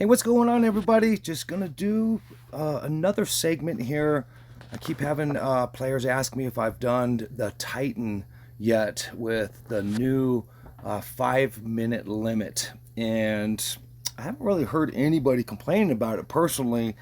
Hey, what's going on, everybody? Just gonna do another segment here. I keep having players ask me if I've done the Titan yet with the new 5 minute limit, and I haven't really heard anybody complaining about it personally.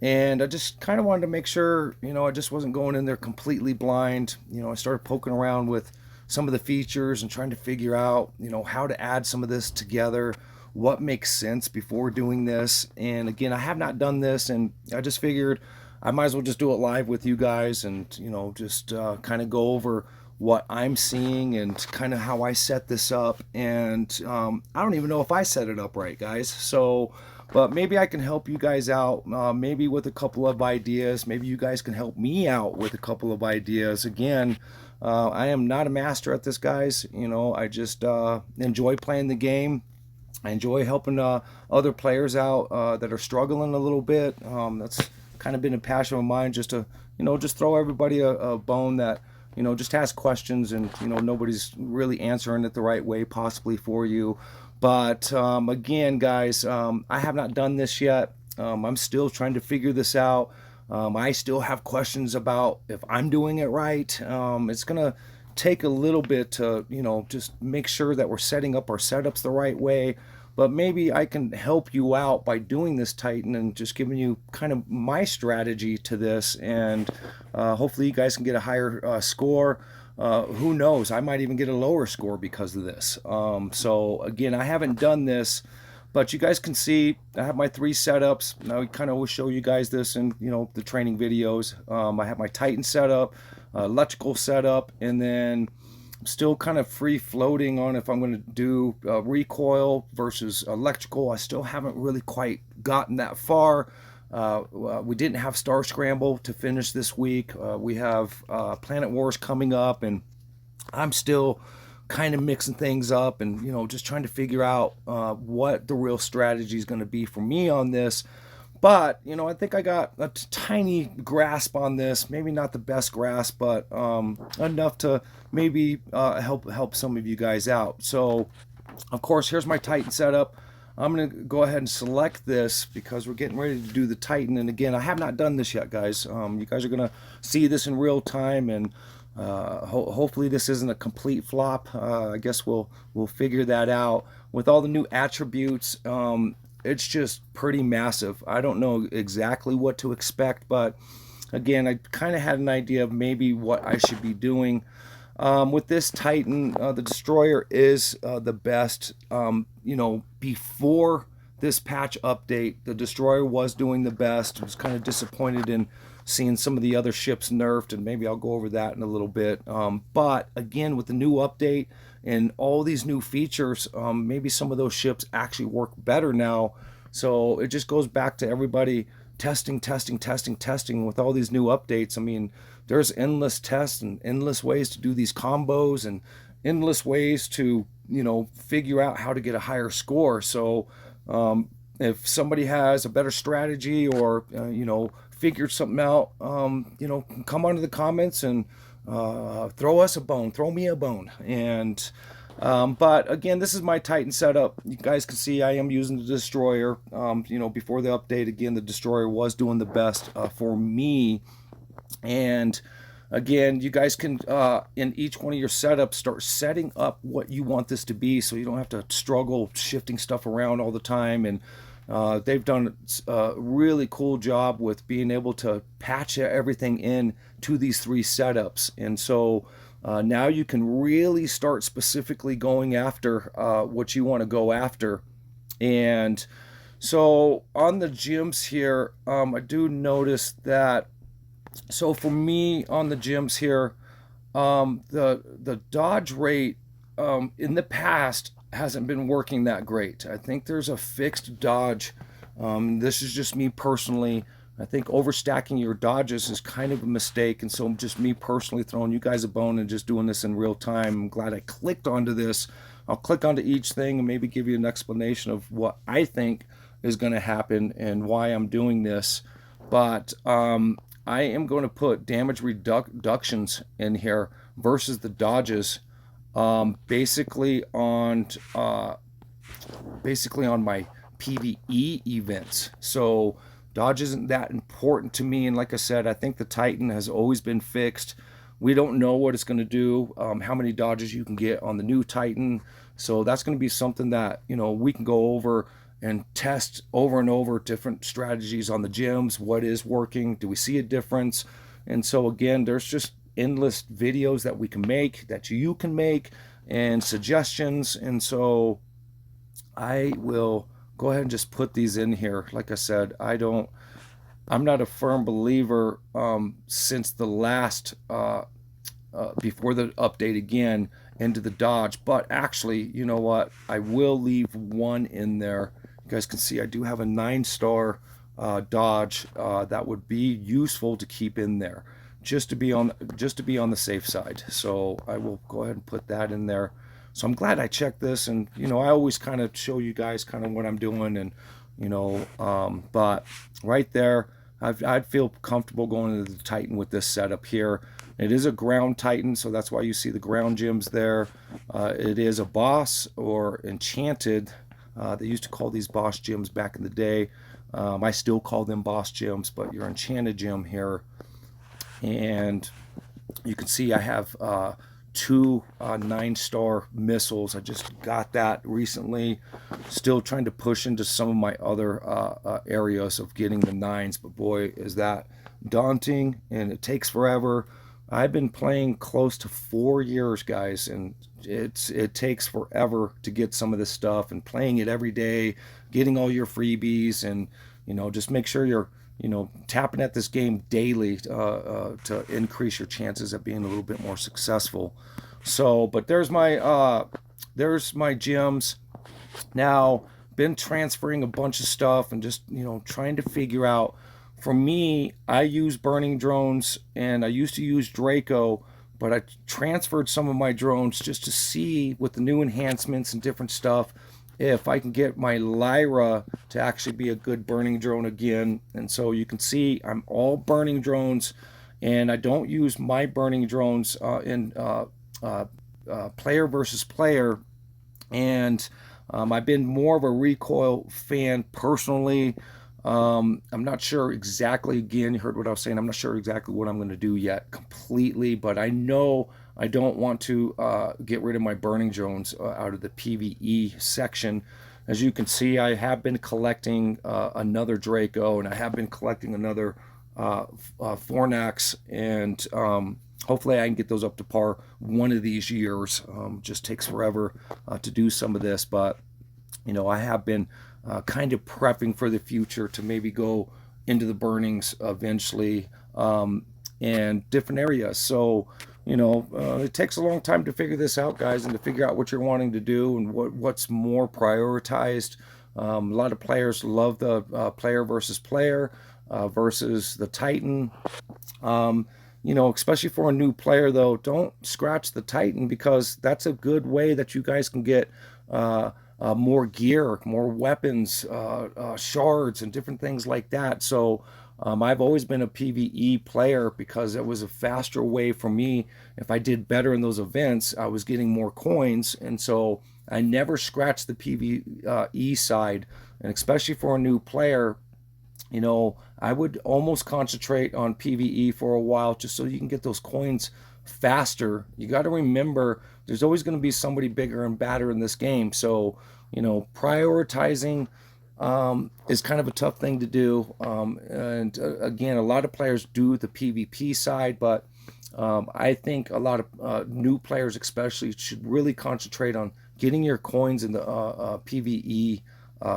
And I just kind of wanted to make sure, I just wasn't going in there completely blind. I started poking around with some of the features and trying to figure out, how to add some of this together, what makes sense before doing this. And again, I have not done this, and I just figured I might as well just do it live with you guys and, just kind of go over what I'm seeing and kind of how I set this up. And I don't even know if I set it up right, guys. So, but maybe I can help you guys out, maybe with a couple of ideas. Maybe you guys can help me out with a couple of ideas. Again, I am not a master at this, guys. I just enjoy playing the game. I enjoy helping other players out that are struggling a little bit. That's kind of been a passion of mine, just to just throw everybody a bone that just ask questions, and nobody's really answering it the right way possibly for you. But again, guys, I have not done this yet. I'm still trying to figure this out. I still have questions about if I'm doing it right. It's gonna take a little bit to just make sure that we're setting up our setups the right way. But maybe I can help you out by doing this, Titan, and just giving you kind of my strategy to this, and hopefully you guys can get a higher score. Who knows, I might even get a lower score because of this. So again, I haven't done this, but you guys can see I have my three setups. Now I kind of always show you guys this in the training videos. I have my Titan setup, electrical setup, and then I'm still kind of free floating on if I'm going to do recoil versus electrical. I still haven't really quite gotten that far. We didn't have Star Scramble to finish this week. We have Planet Wars coming up, and I'm still kind of mixing things up and just trying to figure out what the real strategy is going to be for me on this. But I think I got a tiny grasp on this. Maybe not the best grasp, but enough to maybe help some of you guys out. So, of course, here's my Titan setup. I'm gonna go ahead and select this because we're getting ready to do the Titan. And again, I have not done this yet, guys. You guys are gonna see this in real time, and hopefully this isn't a complete flop. I guess we'll figure that out with all the new attributes. It's just pretty massive. I don't know exactly what to expect, but again, I kind of had an idea of maybe what I should be doing. With this Titan, the Destroyer is the best. Before this patch update, the Destroyer was doing the best. I was kind of disappointed in seeing some of the other ships nerfed, and maybe I'll go over that in a little bit. But again, with the new update and all these new features, maybe some of those ships actually work better now. So it just goes back to everybody testing with all these new updates. I mean, there's endless tests and endless ways to do these combos and endless ways to figure out how to get a higher score. So if somebody has a better strategy or figured something out, come onto the comments and throw us a bone, throw me a bone. And but again, this is my Titan setup. You guys can see I am using the Destroyer. Before the update, again, the Destroyer was doing the best for me. And again, you guys can in each one of your setups start setting up what you want this to be, so you don't have to struggle shifting stuff around all the time. And they've done a really cool job with being able to patch everything in to these three setups. And so now you can really start specifically going after what you want to go after. And so on the gyms here, I do notice that, so for me on the gyms here, the dodge rate in the past hasn't been working that great. I think there's a fixed dodge. This is just me personally. I think overstacking your dodges is kind of a mistake, and so just me personally throwing you guys a bone and just doing this in real time. I'm glad I clicked onto this. I'll click onto each thing and maybe give you an explanation of what I think is going to happen and why I'm doing this. But I am going to put damage reductions in here versus the dodges, basically on my PvE events. So dodge isn't that important to me. And like I said, I think the Titan has always been fixed. We don't know what it's going to do, how many dodges you can get on the new Titan. So that's going to be something that, we can go over and test over and over different strategies on the gyms. What is working? Do we see a difference? And so again, there's just endless videos that we can make, that you can make, and suggestions. And so I will go ahead and just put these in here. Like I said, I'm not a firm believer since the last before the update again into the dodge, but actually, you know what, I will leave one in there. You guys can see I do have a 9-star dodge that would be useful to keep in there, just to be on the safe side. So I will go ahead and put that in there. So I'm glad I checked this, and I always kind of show you guys kind of what I'm doing, and but right there, I'd feel comfortable going into the Titan with this setup here. It is a ground Titan, so that's why you see the ground gems there. It is a boss or enchanted. They used to call these boss gems back in the day. I still call them boss gems, but your enchanted gem here. And you can see I have 2 9-star missiles. I just got that recently. Still trying to push into some of my other areas of getting the 9s, but boy, is that daunting, and it takes forever. I've been playing close to 4 years, guys, and it takes forever to get some of this stuff, and playing it every day, getting all your freebies, and just make sure you're tapping at this game daily to increase your chances of being a little bit more successful. So, but there's my gems. Now, been transferring a bunch of stuff and just trying to figure out. For me, I use burning drones, and I used to use Draco, but I transferred some of my drones just to see with the new enhancements and different stuff if I can get my Lyra to actually be a good burning drone again. And so you can see I'm all burning drones, and I don't use my burning drones in player versus player. And I've been more of a recoil fan personally. I'm not sure exactly, again, you heard what I was saying, I'm not sure exactly what I'm going to do yet completely, but I know I don't want to get rid of my burning drones out of the PvE section. As you can see, I have been collecting another Draco, and I have been collecting another Fornax, and hopefully I can get those up to par one of these years. Just takes forever to do some of this, but I have been kind of prepping for the future to maybe go into the burnings eventually, and different areas. So it takes a long time to figure this out, guys, and to figure out what you're wanting to do and what's more prioritized. A lot of players love the player versus player versus the Titan. Especially for a new player, though, don't scratch the Titan, because that's a good way that you guys can get more gear, more weapons, shards, and different things like that. So I've always been a PvE player because it was a faster way for me. If I did better in those events, I was getting more coins, and so I never scratched the PvE side. And especially for a new player, I would almost concentrate on PvE for a while just so you can get those coins faster. You got to remember, there's always going to be somebody bigger and badder in this game. So, prioritizing is kind of a tough thing to do. And again, a lot of players do the PvP side, but I think a lot of new players especially should really concentrate on getting your coins in the PvE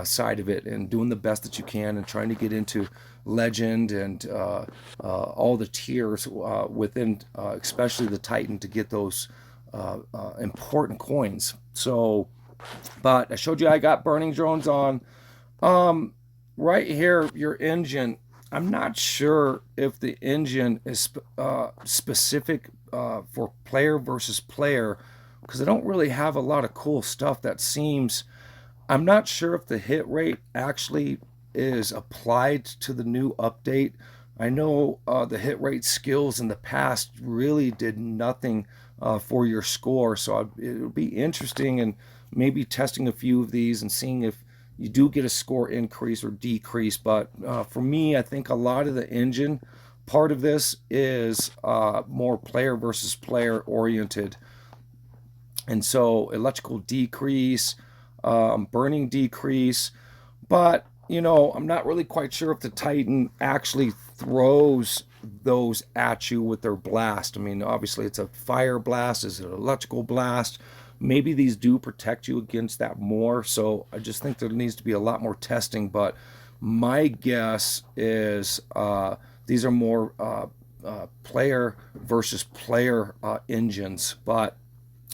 side of it, and doing the best that you can, and trying to get into legend and all the tiers within especially the Titan to get those important coins. So, but I showed you I got burning drones on. Right here, your engine, I'm not sure if the engine is specific for player versus player, because I don't really have a lot of cool stuff that seems. I'm not sure if the hit rate actually is applied to the new update. I know the hit rate skills in the past really did nothing for your score, so it'll be interesting, and maybe testing a few of these and seeing if you do get a score increase or decrease. But for me, I think a lot of the engine part of this is more player versus player oriented. And so electrical decrease, burning decrease. But, you know, I'm not really quite sure if the Titan actually throws those at you with their blast. I mean, obviously it's a fire blast, is it an electrical blast? Maybe these do protect you against that more. So I just think there needs to be a lot more testing. But my guess is these are more player versus player engines. But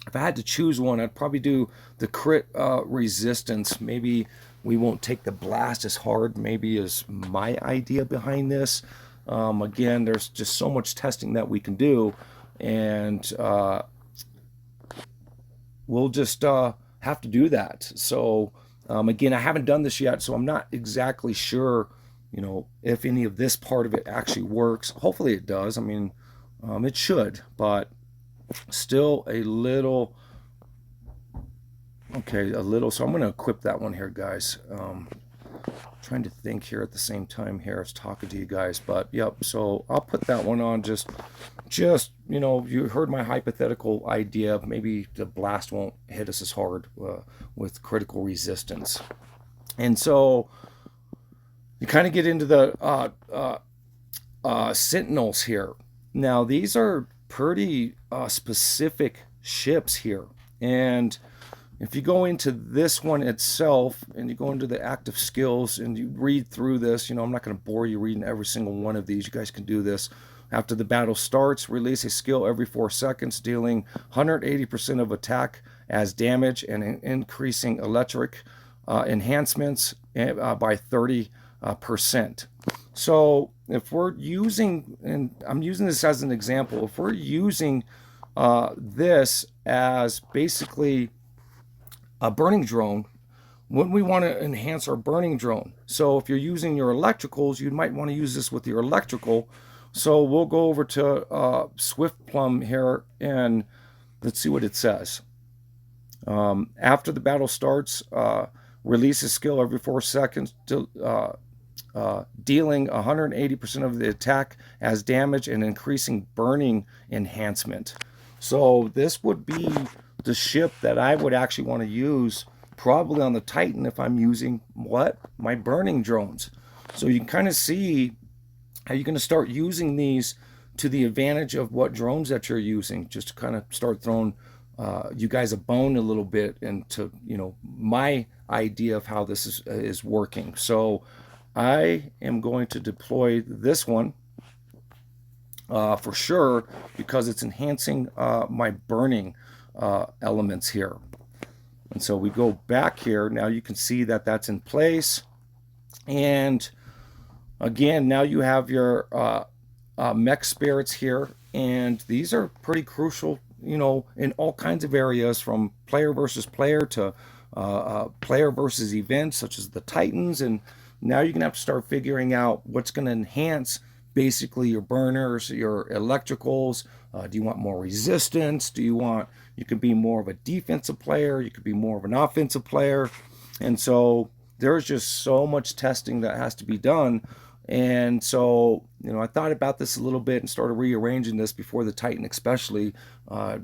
if I had to choose one, I'd probably do the crit resistance. Maybe we won't take the blast as hard, maybe is my idea behind this. Again, there's just so much testing that we can do, and we'll just have to do that. So again, I haven't done this yet, so I'm not exactly sure, you know, if any of this part of it actually works. Hopefully it does. I mean, it should, but still a little, okay, a little. So I'm going to equip that one here, guys. Trying to think here at the same time here as talking to you guys, but yep. So I'll put that one on. Just you know, you heard my hypothetical idea. Maybe the blast won't hit us as hard with critical resistance, and so you kind of get into the Sentinels here. Now these are pretty specific ships here, and if you go into this one itself and you go into the active skills and you read through this, you know, I'm not going to bore you reading every single one of these. You guys can do this. After the battle starts, release a skill every 4 seconds, dealing 180% of attack as damage and increasing electric enhancements by 30%. So if we're using, and I'm using this as an example, if we're using this as basically a burning drone, wouldn't we want to enhance our burning drone? So if you're using your electricals, you might want to use this with your electrical. So we'll go over to Swift Plum here, and let's see what it says. After the battle starts, release a skill every 4 seconds, dealing 180% of the attack as damage and increasing burning enhancement. So this would be the ship that I would actually want to use probably on the Titan if I'm using what? My burning drones. So you can kind of see how you're going to start using these to the advantage of what drones that you're using, just to kind of start throwing you guys a bone a little bit into, you know, my idea of how this is working. So I am going to deploy this one for sure, because it's enhancing my burning elements here. And so we go back here. Now you can see that that's in place. And again, now you have your mech spirits here. And these are pretty crucial, you know, in all kinds of areas, from player versus player to player versus events, such as the Titans. And now you're going to have to start figuring out what's going to enhance basically your burners, your electricals. Do you want more resistance? Do you want, you could be more of a defensive player, you could be more of an offensive player. And so there's just so much testing that has to be done. And so, you know, I thought about this a little bit and started rearranging this before the Titan especially.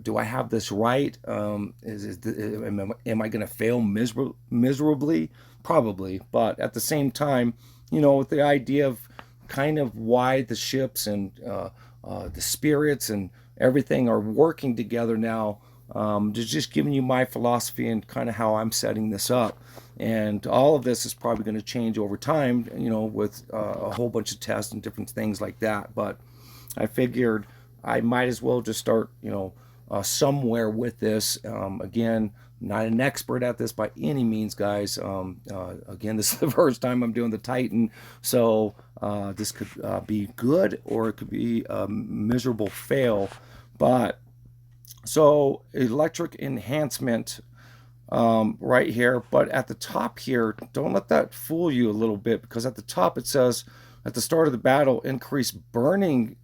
Do I have this right? Am I going to fail miserably? Probably. But at the same time, you know, with the idea of kind of why the ships and the spirits and everything are working together now, just giving you my philosophy and kind of how I'm setting this up. And all of this is probably going to change over time, you know, with a whole bunch of tests and different things like that. But I figured I might as well just start, you know, somewhere with this. Again, not an expert at this by any means, guys. Again, this is the first time I'm doing the Titan, so this could be good or it could be a miserable fail. But so electric enhancement right here, but at the top here, don't let that fool you a little bit, because at the top it says at the start of the battle, increase burning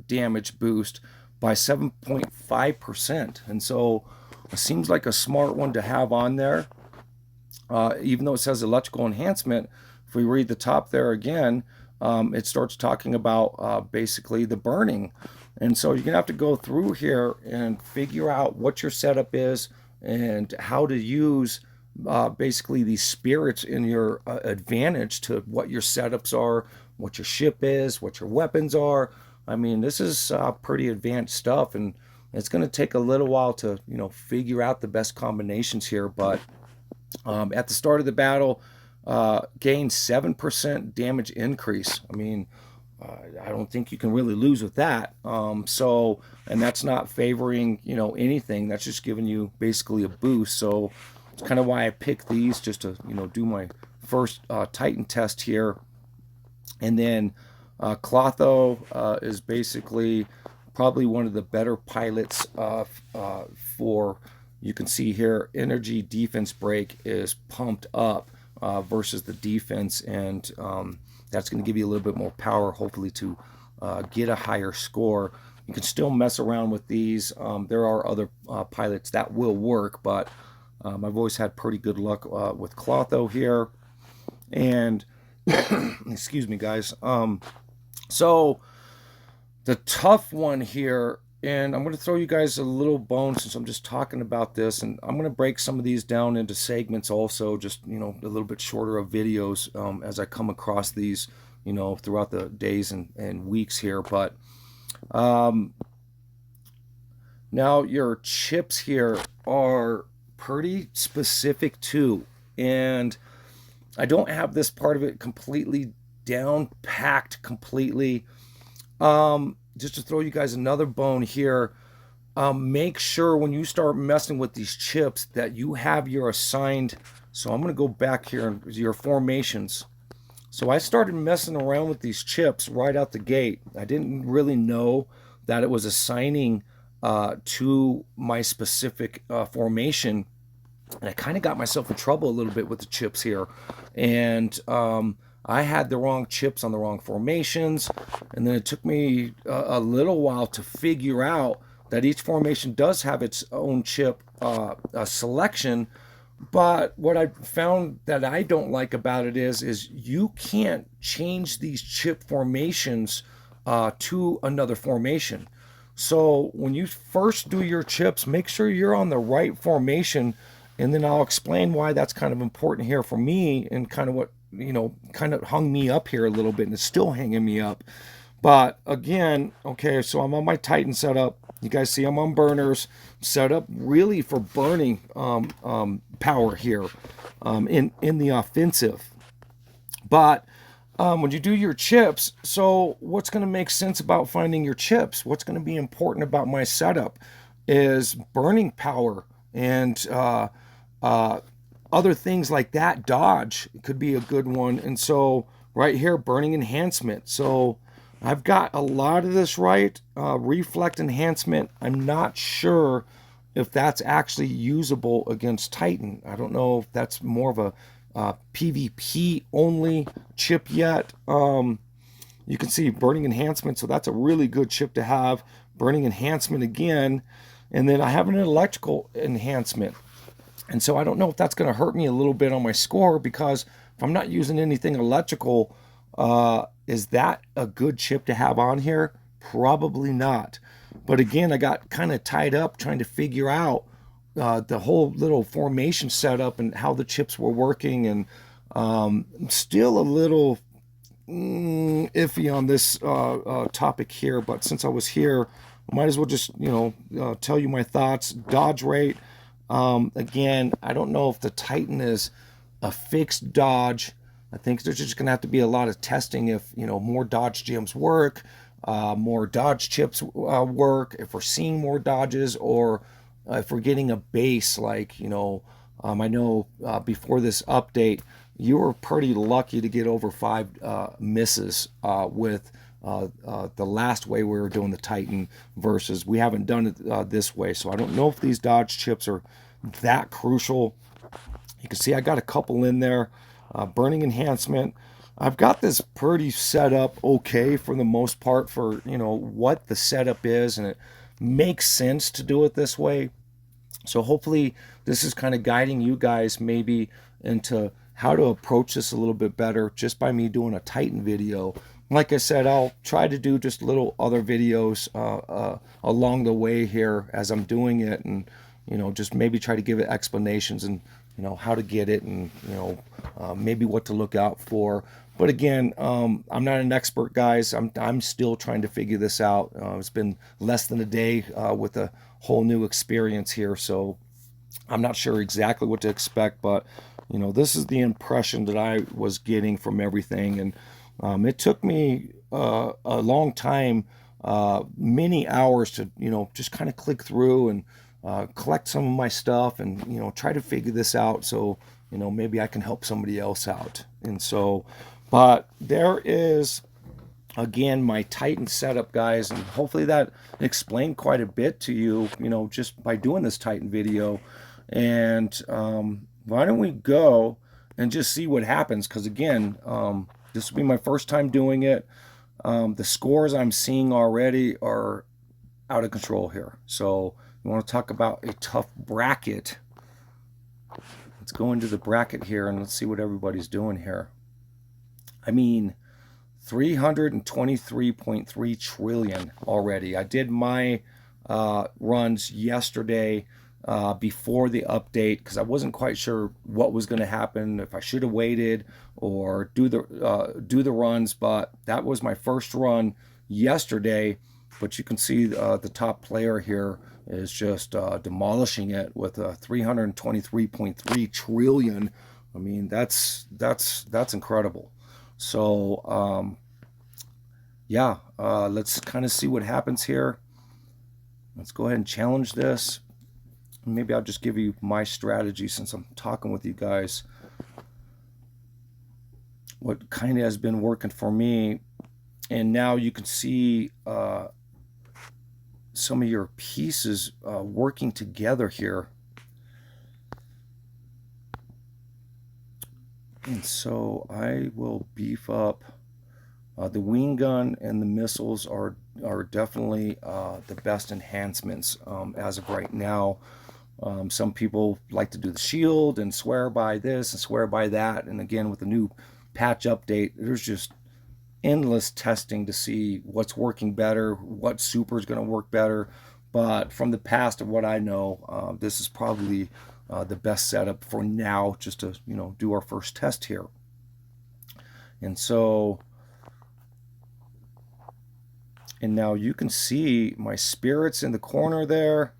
damage boost by 7.5%. And so it seems like a smart one to have on there. even though it says electrical enhancement, if we read the top there again, it starts talking about basically the burning. And so you're going to have to go through here and figure out what your setup is and how to use basically these spirits in your advantage to what your setups are, what your ship is, what your weapons are. I mean, this is pretty advanced stuff, and it's going to take a little while to, figure out the best combinations here. But at the start of the battle, gained 7% damage increase. I mean, I don't think you can really lose with that. And that's not favoring, anything. That's just giving you basically a boost. So it's kind of why I picked these, just to, do my first Titan test here. And then Clotho is basically probably one of the better pilots for, you can see here, energy defense break is pumped up versus the defense, and that's going to give you a little bit more power, hopefully, to get a higher score. You can still mess around with these. There are other pilots that will work, but I've always had pretty good luck with Clotho here. And excuse me, guys. So the tough one here, and I'm going to throw you guys a little bone since I'm just talking about this, and I'm going to break some of these down into segments also, just, a little bit shorter of videos as I come across these, throughout the days and weeks here. But now your chips here are pretty specific too, and I don't have this part of it completely down packed completely. Just to throw you guys another bone here, make sure when you start messing with these chips that you have your assigned. So I'm going to go back here and your formations. So I started messing around with these chips right out the gate. I didn't really know that it was assigning to my specific formation, and I kind of got myself in trouble a little bit with the chips here. And I had the wrong chips on the wrong formations, and then it took me a little while to figure out that each formation does have its own chip selection. But what I found that I don't like about it is you can't change these chip formations to another formation. So when you first do your chips, make sure you're on the right formation, and then I'll explain why that's kind of important here for me, and kind of what, kind of hung me up here a little bit, and it's still hanging me up. But again, okay, so I'm on my Titan setup. You guys see I'm on burners, set up really for burning power here in the offensive. But when you do your chips, so what's going to make sense about finding your chips? What's going to be important about my setup is burning power and other things like that. Dodge could be a good one. And so right here, burning enhancement. So I've got a lot of this right. Reflect enhancement, I'm not sure if that's actually usable against Titan. I don't know if that's more of a PvP only chip yet. You can see burning enhancement, so that's a really good chip to have. Burning enhancement again, and then I have an electrical enhancement. And so I don't know if that's going to hurt me a little bit on my score, because if I'm not using anything electrical, is that a good chip to have on here? Probably not. But again, I got kind of tied up trying to figure out the whole little formation setup and how the chips were working, and still a little iffy on this topic here. But since I was here, I might as well just tell you my thoughts. Dodge rate, again, I don't know if the Titan is a fixed dodge. I think there's just going to have to be a lot of testing if, more dodge gems work, more dodge chips work, if we're seeing more dodges, or if we're getting a base like, I know before this update, you were pretty lucky to get over 5 misses with the last way we were doing the Titan, versus we haven't done it this way. So I don't know if these dodge chips are that crucial. You can see I got a couple in there. Burning enhancement, I've got this pretty set up okay for the most part for what the setup is, and it makes sense to do it this way. So hopefully this is kind of guiding you guys maybe into how to approach this a little bit better just by me doing a Titan video. Like I said, I'll try to do just little other videos along the way here as I'm doing it, and just maybe try to give it explanations and how to get it, and maybe what to look out for. But again, I'm not an expert, guys. I'm still trying to figure this out. It's been less than a day with a whole new experience here, so I'm not sure exactly what to expect. But this is the impression that I was getting from everything, and it took me a long time, many hours to just kind of click through and collect some of my stuff, and try to figure this out, so maybe I can help somebody else out. And so, but there is again my Titan setup, guys, and hopefully that explained quite a bit to you, just by doing this Titan video. And why don't we go and just see what happens? Because again, this will be my first time doing it. The scores I'm seeing already are out of control here. So you want to talk about a tough bracket. Let's go into the bracket here and let's see what everybody's doing here. I mean, 323.3 trillion already. I did my runs yesterday before the update, because I wasn't quite sure what was going to happen, if I should have waited or do the runs. But that was my first run yesterday. But you can see the top player here is just demolishing it with 323.3 trillion. I mean, that's incredible. So yeah, let's kind of see what happens here. Let's go ahead and challenge this. Maybe I'll just give you my strategy, since I'm talking with you guys, what kind of has been working for me. And now you can see some of your pieces working together here. And so I will beef up the wing gun, and the missiles are definitely the best enhancements as of right now. Some people like to do the shield and swear by this and swear by that. And again, with the new patch update, there's just endless testing to see what's working better, what super is going to work better. But from the past of what I know, this is probably the best setup for now, just to do our first test here. And so, and now you can see my spirits in the corner there.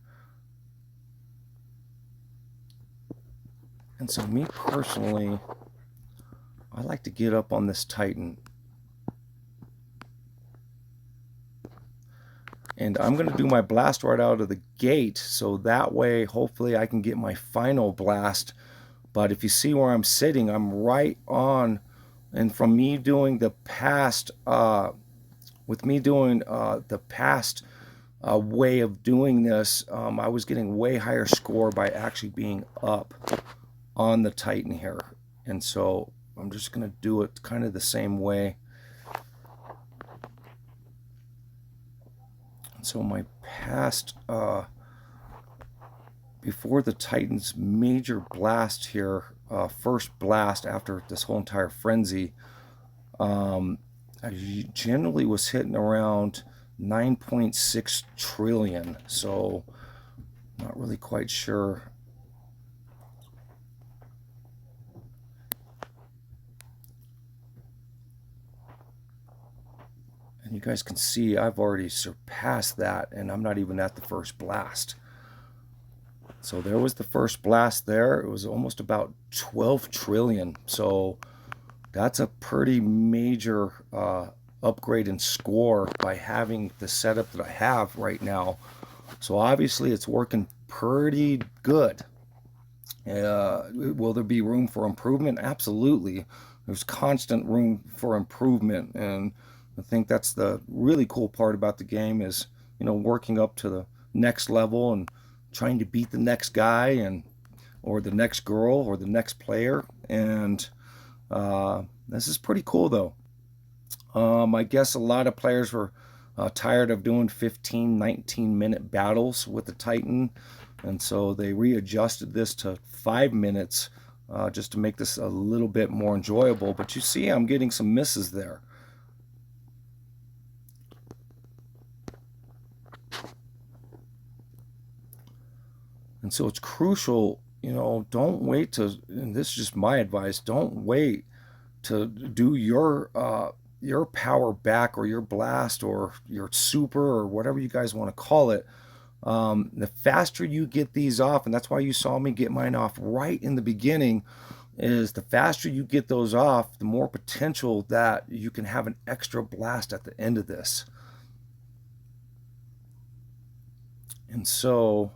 And so me personally, I like to get up on this Titan. And I'm going to do my blast right out of the gate, so that way hopefully I can get my final blast. But if you see where I'm sitting, I'm right on, and from me doing the past, way of doing this, I was getting way higher score by actually being up on the Titan here. And so I'm just going to do it kind of the same way. And so my past, before the Titan's major blast here, first blast after this whole entire frenzy, I generally was hitting around 9.6 trillion. So not really quite sure. And you guys can see I've already surpassed that, and I'm not even at the first blast. So there was the first blast there. It was almost about 12 trillion. So that's a pretty major upgrade in score by having the setup that I have right now. So obviously it's working pretty good. Will there be room for improvement? Absolutely. There's constant room for improvement, and I think that's the really cool part about the game is, working up to the next level and trying to beat the next guy or the next girl or the next player. And this is pretty cool though. I guess a lot of players were tired of doing 15, 19-minute battles with the Titan, and so they readjusted this to 5 minutes just to make this a little bit more enjoyable. But you see I'm getting some misses there. And so it's crucial, don't wait to, and this is just my advice, don't wait to do your power back or your blast or your super or whatever you guys want to call it. The faster you get these off, and that's why you saw me get mine off right in the beginning, is the faster you get those off, the more potential that you can have an extra blast at the end of this. And so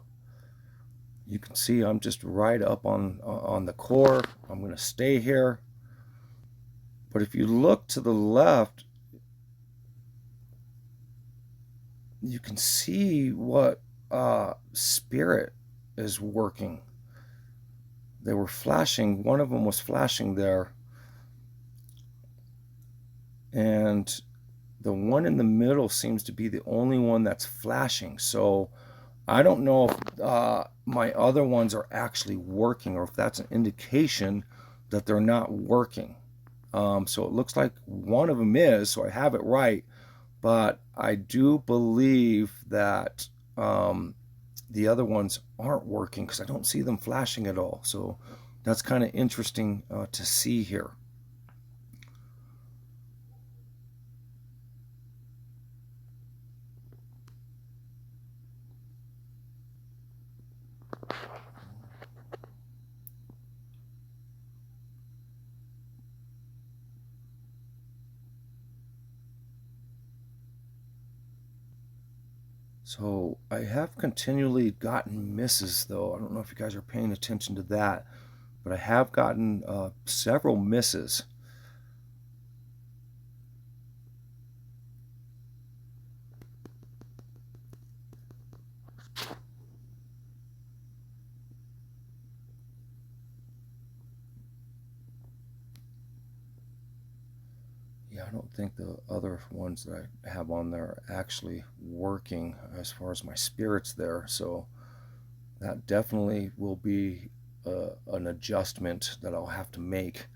you can see I'm just right up on the core. I'm going to stay here. But if you look to the left, you can see what spirit is working. They were flashing. One of them was flashing there. And the one in the middle seems to be the only one that's flashing. So I don't know if my other ones are actually working or if that's an indication that they're not working. So it looks like one of them is, so I have it right. But I do believe that the other ones aren't working because I don't see them flashing at all. So that's kind of interesting to see here. So I have continually gotten misses though. I don't know if you guys are paying attention to that, but I have gotten several misses. Yeah, I don't think the other ones that I have on there are actually working as far as my spirits there. So that definitely will be an adjustment that I'll have to make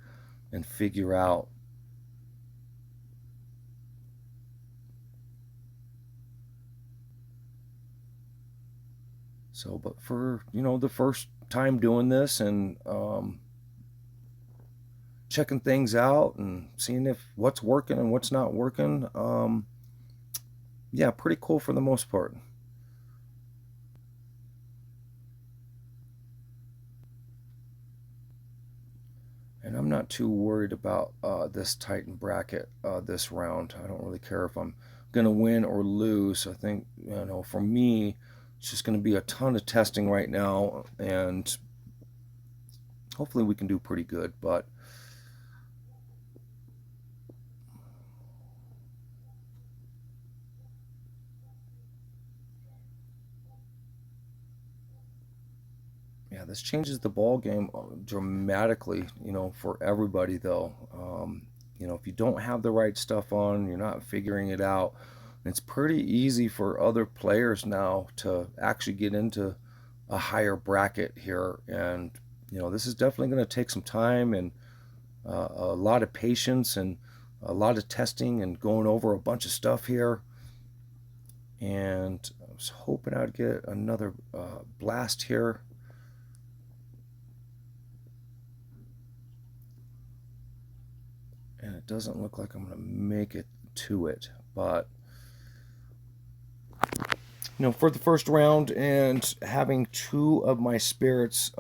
and figure out. So, but for, the first time doing this and checking things out and seeing if what's working and what's not working, yeah, pretty cool for the most part. And I'm not too worried about this Titan bracket this round. I don't really care if I'm going to win or lose. I think, for me, it's just going to be a ton of testing right now, and hopefully we can do pretty good. But yeah, this changes the ball game dramatically, for everybody though. If you don't have the right stuff on, you're not figuring it out. It's pretty easy for other players now to actually get into a higher bracket here, and this is definitely going to take some time and a lot of patience and a lot of testing and going over a bunch of stuff here. And I was hoping I'd get another blast here. And it doesn't look like I'm going to make it to it, but for the first round and having two of my spirits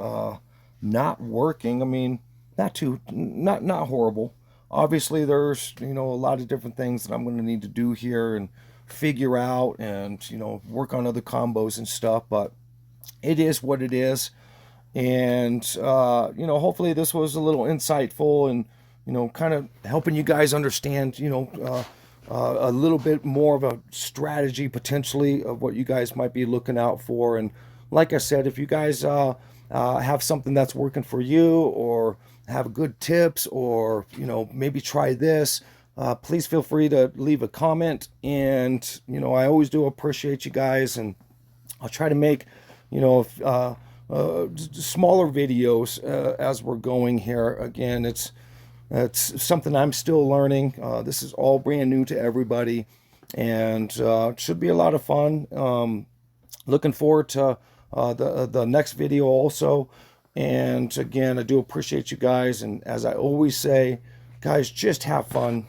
not working, I mean, not horrible. Obviously, there's a lot of different things that I'm going to need to do here and figure out, and work on other combos and stuff. But it is what it is, and hopefully this was a little insightful and kind of helping you guys understand, a little bit more of a strategy potentially of what you guys might be looking out for. And like I said, if you guys have something that's working for you or have good tips or, maybe try this, please feel free to leave a comment. And, I always do appreciate you guys. And I'll try to make, smaller videos as we're going here. Again, it's something I'm still learning. This is all brand new to everybody, and it should be a lot of fun. Looking forward to the next video also. And again, I do appreciate you guys. And as I always say, guys, just have fun.